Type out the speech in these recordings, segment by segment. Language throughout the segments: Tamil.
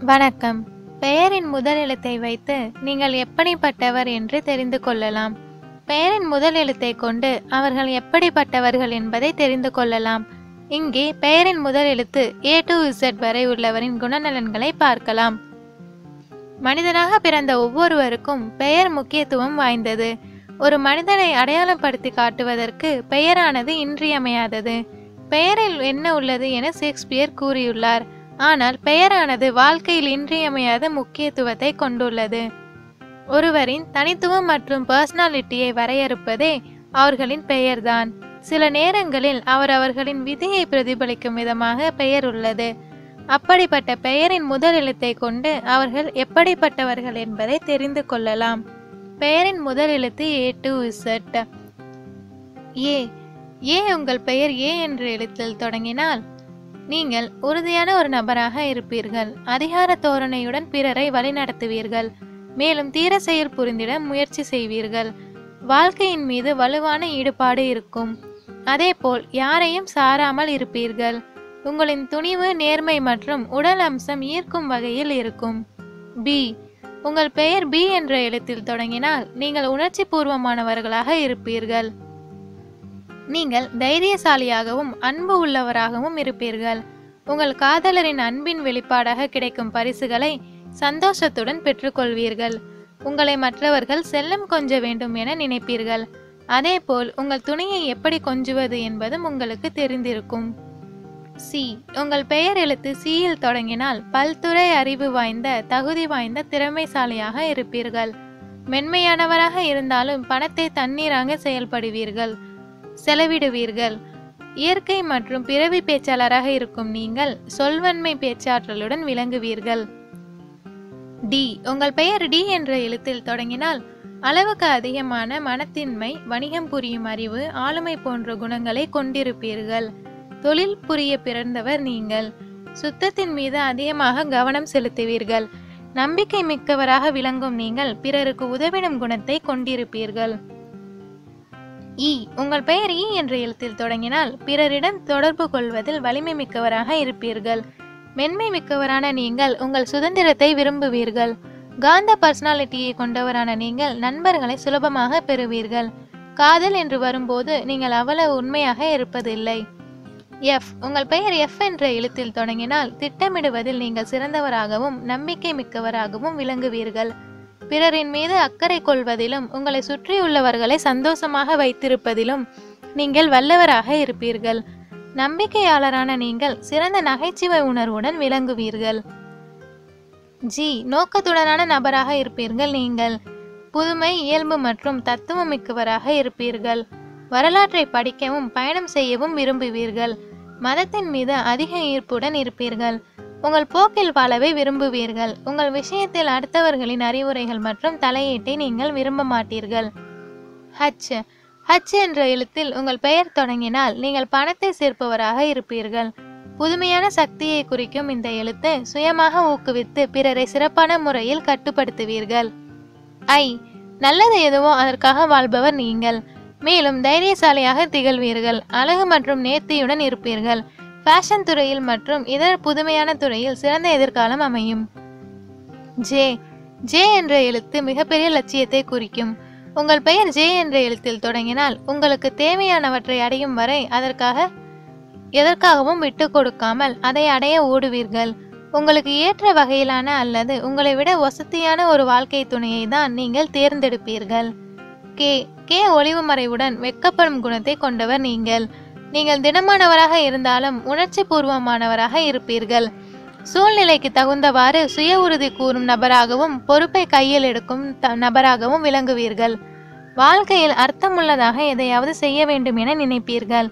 வணக்கம். பெயரின் முதல் எழுத்தை வைத்து நீங்கள் எப்படிப்பட்டவர் என்று தெரிந்து கொள்ளலாம். பெயரின் முதல் எழுத்தை கொண்டு அவர்கள் எப்படிப்பட்டவர்கள் என்பதை தெரிந்து கொள்ளலாம். இங்கே பெயரின் முதல் எழுத்து A to Z வரை உள்ளவரின் குணநலன்களை பார்க்கலாம். மனிதனாக பிறந்த ஒவ்வொருவருக்கும் பெயர் முக்கியத்துவம் வாய்ந்தது. ஒரு மனிதனை அடையாளப்படுத்தி காட்டுவதற்கு பெயரானது இன்றியமையாதது. பெயரில் என்ன உள்ளது என ஷேக்ஸ்பியர் கூறியுள்ளார். ஆனால் பெயரானது வாழ்க்கையில் இன்றியமையாத முக்கியத்துவத்தை கொண்டுள்ளது. ஒருவரின் தனித்துவம் மற்றும் பர்சனாலிட்டியை வரையறுப்பதே அவர்களின் பெயர்தான். சில நேரங்களில் அவர்களின் விதியை பிரதிபலிக்கும் விதமாக பெயர் உள்ளது. அப்படிப்பட்ட பெயரின் முதல் எழுத்தை கொண்டு அவர்கள் எப்படிப்பட்டவர்கள் என்பதை தெரிந்து கொள்ளலாம். பெயரின் முதல் எழுத்து A to Z. ஏ உங்கள் பெயர் ஏ என்ற எழுத்தில் தொடங்கினால் நீங்கள் உறுதியான ஒரு நபராக இருப்பீர்கள். அதிகார தோரணையுடன் பிறரை வழிநடத்துவீர்கள். மேலும் தீர செயல் புரிந்திட முயற்சி செய்வீர்கள். வாழ்க்கையின் மீது வலுவான ஈடுபாடு இருக்கும். அதேபோல் யாரையும் சாராமல் இருப்பீர்கள். உங்களின் துணிவு, நேர்மை மற்றும் உடல் அம்சம் ஈர்க்கும் வகையில் இருக்கும். பி உங்கள் பெயர் பி என்ற எழுத்தில் தொடங்கினால் நீங்கள் உணர்ச்சி பூர்வமானவர்களாக இருப்பீர்கள். நீங்கள் தைரியசாலியாகவும் அன்பு உள்ளவராகவும் இருப்பீர்கள். உங்கள் காதலரின் அன்பின் வெளிப்பாடாக கிடைக்கும் பரிசுகளை சந்தோஷத்துடன் பெற்றுக்கொள்வீர்கள். உங்களை மற்றவர்கள் செல்லம் கொஞ்ச வேண்டும் என நினைப்பீர்கள். அதேபோல் உங்கள் துணையை எப்படி கொஞ்சுவது என்பதும் உங்களுக்கு தெரிந்திருக்கும். சி உங்கள் பெயர் எழுத்து சியில் தொடங்கினால் பல்துறை அறிவு வாய்ந்த, தகுதி வாய்ந்த, திறமைசாலியாக இருப்பீர்கள். மென்மையானவராக இருந்தாலும் பணத்தை தண்ணீராக செயல்படுவீர்கள், செலவிடுவீர்கள். இயற்கை மற்றும் பிறவி பேச்சாளராக இருக்கும் நீங்கள் சொல்வன்மை பேச்சாற்றலுடன் விளங்குவீர்கள். டி உங்கள் பெயர் டி என்ற எழுத்தில் தொடங்கினால் அளவுக்கு அதிகமான மனத்தின்மை, வணிகம் புரியும் அறிவு, ஆளுமை போன்ற குணங்களை கொண்டிருப்பீர்கள். தொழில் புரிய பிறந்தவர் நீங்கள். சுத்தத்தின் மீது அதிகமாக கவனம் செலுத்துவீர்கள். நம்பிக்கை மிக்கவராக விளங்கும் நீங்கள் பிறருக்கு உதவிடும் குணத்தை கொண்டிருப்பீர்கள். உங்கள் பெயர் இ என்ற எழுத்தில் தொடங்கினால் பிறரிடம் தொடர்பு கொள்வதில் வலிமை மிக்கவராக இருப்பீர்கள். மென்மை மிக்கவரான நீங்கள் உங்கள் சுதந்திரத்தை விரும்புவீர்கள். காந்த பர்சனாலிட்டியை கொண்டவரான நீங்கள் நண்பர்களை சுலபமாக பெறுவீர்கள். காதல் என்று வரும்போது நீங்கள் அவ்வளவு உண்மையாக இருப்பதில்லை. உங்கள் பெயர் எஃப் என்ற எழுத்தில் தொடங்கினால் திட்டமிடுவதில் நீங்கள் சிறந்தவராகவும் நம்பிக்கை மிக்கவராகவும் விளங்குவீர்கள். பிறரின் மீது அக்கறை கொள்வதிலும் உங்களை சுற்றியுள்ளவர்களை சந்தோஷமாக வைத்திருப்பதிலும் நீங்கள் வல்லவராக இருப்பீர்கள். நம்பிக்கையாளரான நீங்கள் சிறந்த நகைச்சுவை உணர்வுடன் விளங்குவீர்கள். ஜி நோக்கத்துடனான நபராக இருப்பீர்கள். நீங்கள் புதுமை, இயல்பு மற்றும் தத்துவம் மிக்கவராக இருப்பீர்கள். வரலாற்றை படிக்கவும் பயணம் செய்யவும் விரும்புவீர்கள். மதத்தின் மீது அதிக ஈர்ப்புடன் இருப்பீர்கள். உங்கள் போக்கில் வாழவே விரும்புவீர்கள். உங்கள் விஷயத்தில் அடுத்தவர்களின் அறிவுரைகள் மற்றும் தலையீட்டை நீங்கள் விரும்ப மாட்டீர்கள். ஹச் என்ற எழுத்தில் உங்கள் பெயர் தொடங்கினால் நீங்கள் பணத்தை சேர்ப்பவராக இருப்பீர்கள். புதுமையான சக்தியை குறிக்கும் இந்த எழுத்து சுயமாக ஊக்குவித்து பிறரை சிறப்பான முறையில் கட்டுப்படுத்துவீர்கள். நல்லது எதுவோ அதற்காக வாழ்பவர் நீங்கள். மேலும் தைரியசாலியாக திகழ்வீர்கள். அழகு மற்றும் நேர்த்தியுடன் இருப்பீர்கள். ஃபேஷன் துறையில் மற்றும் இதர புதுமையான துறையில் சிறந்த எதிர்காலம் அமையும். ஜே என்ற எழுத்து மிகப்பெரிய லட்சியத்தை குறிக்கும். உங்கள் பெயர் ஜே என்ற எழுத்தில் தொடங்கினால் உங்களுக்கு தேவையானவற்றை அடையும் வரை எதற்காகவும் விட்டு கொடுக்காமல் அதை அடைய ஓடுவீர்கள். உங்களுக்கு ஏற்ற வகையிலான அல்லது உங்களை விட வசதியான ஒரு வாழ்க்கை துணையை தான் நீங்கள் தேர்ந்தெடுப்பீர்கள். கே ஒளிவு மறைவுடன் வெட்கப்படும் குணத்தை கொண்டவர் நீங்கள். நீங்கள் திடமானவராக இருந்தாலும் உணர்ச்சி பூர்வமானவராக இருப்பீர்கள். சூழ்நிலைக்கு தகுந்தவாறு சுய உறுதி கூறும் நபராகவும் பொறுப்பை கையில் எடுக்கும் நபராகவும் விளங்குவீர்கள். வாழ்க்கையில் அர்த்தமுள்ளதாக எதையாவது செய்ய வேண்டும் என நினைப்பீர்கள்.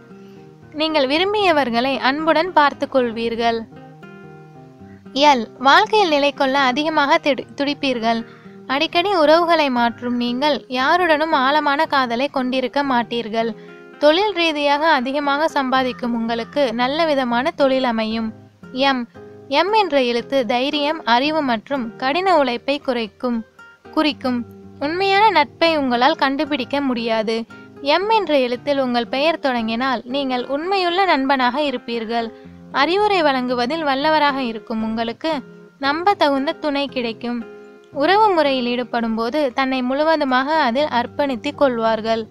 நீங்கள் விரும்பியவர்களை அன்புடன் பார்த்து கொள்வீர்கள். வாழ்க்கையில் நிலை கொள்ள அதிகமாக துடிப்பீர்கள். அடிக்கடி உறவுகளை மாற்றும் நீங்கள் யாருடனும் ஆழமான காதலை கொண்டிருக்க மாட்டீர்கள். தொழில் ரீதியாக அதிகமாக சம்பாதிக்கும் உங்களுக்கு நல்ல விதமான தொழில் அமையும். எம் என்ற எழுத்து தைரியம், அறிவு மற்றும் கடின உழைப்பை குறிக்கும். உண்மையான நட்பை உங்களால் கண்டுபிடிக்க முடியாது. எம் என்ற எழுத்தில் உங்கள் பெயர் தொடங்கினால் நீங்கள் உண்மையுள்ள நண்பனாக இருப்பீர்கள். அறிவுரை வழங்குவதில் வல்லவராக இருக்கும் உங்களுக்கு நம்ப தகுந்த துணை கிடைக்கும். உறவு முறையில் ஈடுபடும் போது தன்னை முழுவதுமாக அதில் அர்ப்பணித்துக் கொள்வார்கள்.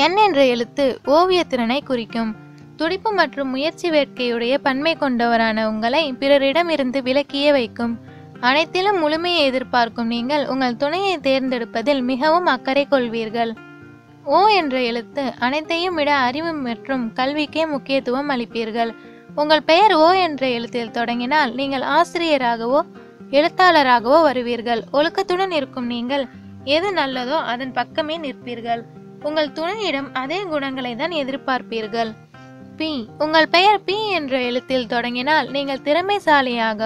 என் என்ற எழுத்து ஓவியத்திறனை குறிக்கும். துடிப்பு மற்றும் முயற்சி வேட்கையுடைய பன்மை கொண்டவரான உங்களை பிறரிடம் இருந்து விலக்கியே வைக்கும். அனைத்திலும் முழுமையை எதிர்பார்க்கும் நீங்கள் உங்கள் துணையை தேர்ந்தெடுப்பதில் மிகவும் அக்கறை கொள்வீர்கள். ஓ என்ற எழுத்து அனைத்தையும் விட அறிவு மற்றும் கல்விக்கே முக்கியத்துவம் அளிப்பீர்கள். உங்கள் பெயர் ஓ என்ற எழுத்தில் தொடங்கினால் நீங்கள் ஆசிரியராகவோ எழுத்தாளராகவோ வருவீர்கள். ஒழுக்கத்துடன் இருக்கும் நீங்கள் எது நல்லதோ அதன் பக்கமே நிற்பீர்கள். உங்கள் துணையிடம் அதே குணங்களை தான் எதிர்பார்ப்பீர்கள். பி. உங்கள் பெயர் பி என்ற எழுத்தில் தொடங்கினால் நீங்கள் திறமைசாலியாக,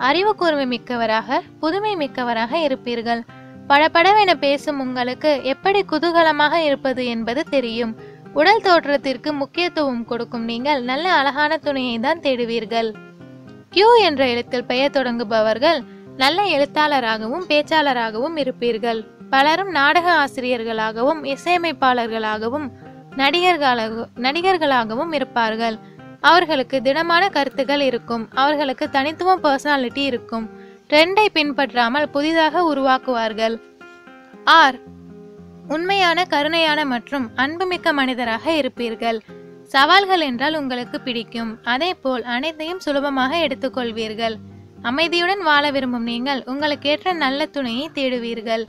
அறிவு கூர்மை மிக்கவராக, புதுமை மிக்கவராக இருப்பீர்கள். படபடவென பேசும் உங்களுக்கு எப்படி குதூகலமாக இருப்பது என்பது தெரியும். உடல் தோற்றத்திற்கு முக்கியத்துவம் கொடுக்கும் நீங்கள் நல்ல அழகான துணையை தான் தேடுவீர்கள். கியூ என்ற எழுத்தில் பெயர் தொடங்குபவர்கள் நல்ல எழுத்தாளராகவும் பேச்சாளராகவும் இருப்பீர்கள். பலரும் நாடக ஆசிரியர்களாகவும் இசையமைப்பாளர்களாகவும் நடிகர்களாகவும் இருப்பார்கள். அவர்களுக்கு திடமான கருத்துக்கள் இருக்கும். அவர்களுக்கு தனித்துவ பர்சனாலிட்டி இருக்கும். ட்ரெண்டை பின்பற்றாமல் புதிதாக உருவாக்குவார்கள். ஆர். உண்மையான, கருணையான மற்றும் அன்புமிக்க மனிதராக இருப்பீர்கள். சவால்கள் என்றால் உங்களுக்கு பிடிக்கும். அதே போல் அனைத்தையும் சுலபமாக எடுத்துக்கொள்வீர்கள். அமைதியுடன் வாழ விரும்பும் நீங்கள் உங்களுக்கேற்ற நல்ல துணையை தேடுவீர்கள்.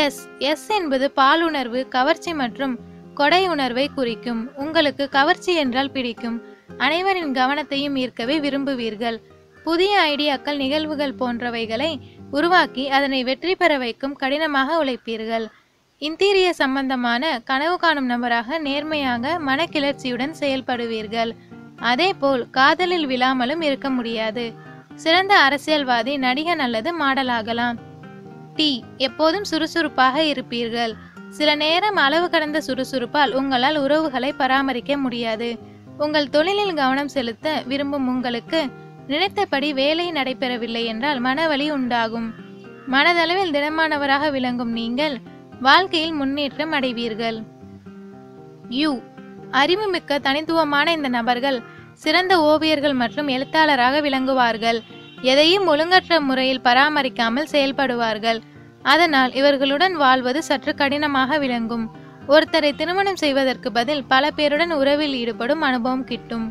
எஸ். எஸ் என்பது பாலுணர்வு, கவர்ச்சி மற்றும் கொடை உணர்வை குறிக்கும். உங்களுக்கு கவர்ச்சி என்றால் பிடிக்கும். அனைவரின் கவனத்தையும் ஈர்க்கவே விரும்புவீர்கள். புதிய ஐடியாக்கள், நிகழ்வுகள் போன்றவைகளை உருவாக்கி அதனை வெற்றி பெற வைக்கும் கடினமாக உழைப்பீர்கள். இன்டீரியர் சம்பந்தமான கனவு காணும் நபராக நேர்மையாக மனக்கிளர்ச்சியுடன் செயல்படுவீர்கள். அதே போல் காதலில் விழாமலும் இருக்க முடியாது. சிறந்த அரசியல்வாதி, நடிகன் அல்லது மாடலாகலாம். டி. எப்போதும் சுறுசுறுப்பாக இருப்பீர்கள். சில நேரம் அளவு கடந்த சுறுசுறுப்பால் உங்களால் உறவுகளை பராமரிக்க முடியாது. உங்கள் தொழிலில் கவனம் செலுத்த விரும்பும் உங்களுக்கு நினைத்தபடி வேலை நடைபெறவில்லை என்றால் மனவலி உண்டாகும். மனதளவில் திடமானவராக விளங்கும் நீங்கள் வாழ்க்கையில் முன்னேற்றம் அடைவீர்கள். யூ. அறிவுமிக்க தனித்துவமான இந்த நபர்கள் சிறந்த ஓவியர்கள் மற்றும் எழுத்தாளராக விளங்குவார்கள். எதையும் ஒழுங்கற்ற முறையில் பராமரிக்காமல் செயல்படுவார்கள். அதனால் இவர்களுடன் வாழ்வது சற்று கடினமாக விளங்கும். ஒருத்தரை திருமணம் செய்வதற்கு பதில் பல பேருடன் உறவில் ஈடுபடும் அனுபவம் கிட்டும்.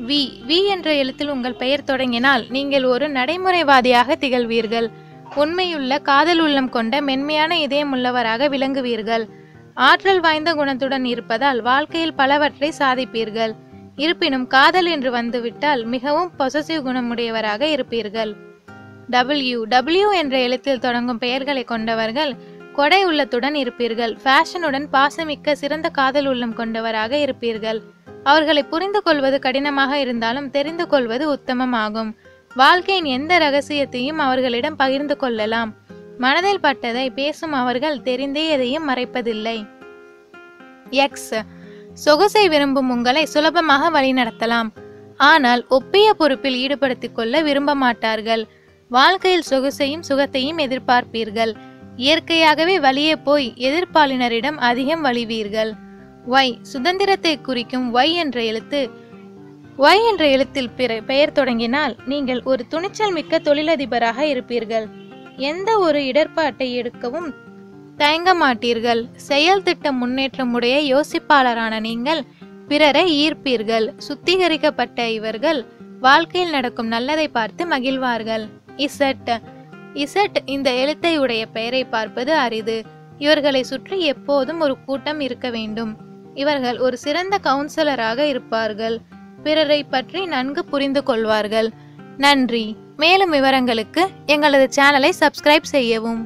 வி. வி என்ற எழுத்தில் உங்கள் பெயர் தொடங்கினால் நீங்கள் ஒரு நடைமுறைவாதியாக திகழ்வீர்கள். உண்மையுள்ள, காதல் உள்ளம் கொண்ட, மென்மையான இதயம் உள்ளவராக விளங்குவீர்கள். ஆற்றல் வாய்ந்த குணத்துடன் இருப்பதால் வாழ்க்கையில் பலவற்றை சாதிப்பீர்கள். இருப்பினும் காதல் என்று வந்துவிட்டால் மிகவும் பொசசிவ் குணமுடையவராக இருப்பீர்கள். டபிள்யூ. டபிள்யூ என்ற எழுத்தில் தொடங்கும் பெயர்களை கொண்டவர்கள் கொடை உள்ளத்துடன் இருப்பீர்கள். ஃபேஷனுடன் பாசமிக்க, சிறந்த காதல் உள்ளம் கொண்டவராக இருப்பீர்கள். அவர்களை புரிந்து கொள்வது கடினமாக இருந்தாலும் தெரிந்து கொள்வது உத்தமமாகும். வாழ்க்கையின் எந்த ரகசியத்தையும் அவர்களிடம் பகிர்ந்து கொள்ளலாம். மனதில் பட்டதை பேசும் அவர்கள் தெரிந்தே எதையும் மறைப்பதில்லை. எக்ஸ். சொகுசை விரும்பும் உங்களை சுலபமாக வழிநடத்தலாம். ஆனால் ஒப்பிய பொறுப்பில் ஈடுபடுத்திக் கொள்ள விரும்ப மாட்டார்கள். வாழ்க்கையில் சொகுசையும் சுகத்தையும் எதிர்பார்ப்பீர்கள். இயற்கையாகவே வழியே போய் எதிர்ப்பாளினரிடம் அதிகம் வழிவீர்கள். ஒய். சுதந்திரத்தை குறிக்கும் ஒய் என்ற எழுத்தில் பெயர் தொடங்கினால் நீங்கள் ஒரு துணிச்சல் மிக்க தொழிலதிபராக இருப்பீர்கள். எந்த ஒரு இடர்பாட்டை எடுக்கவும் தயங்க மாட்டீர்கள். செயல் திட்ட முன்னேற்றம் உடைய யோசிப்பாளரான நீங்கள் பிறரை ஈர்ப்பீர்கள். சுத்திகரிக்கப்பட்ட இவர்கள் வாழ்க்கையில் நடக்கும் நல்லதை பார்த்து மகிழ்வார்கள். இசட். இசட் இந்த எழுத்தை உடைய பெயரை பார்ப்பது அரிது. இவர்களை சுற்றி எப்போதும் ஒரு கூட்டம் இருக்க வேண்டும். இவர்கள் ஒரு சிறந்த கவுன்சிலராக இருப்பார்கள். பிறரை பற்றி நன்கு புரிந்து கொள்வார்கள். நன்றி. மேலும் விவரங்களுக்கு எங்களது சேனலை சப்ஸ்கிரைப் செய்யவும்.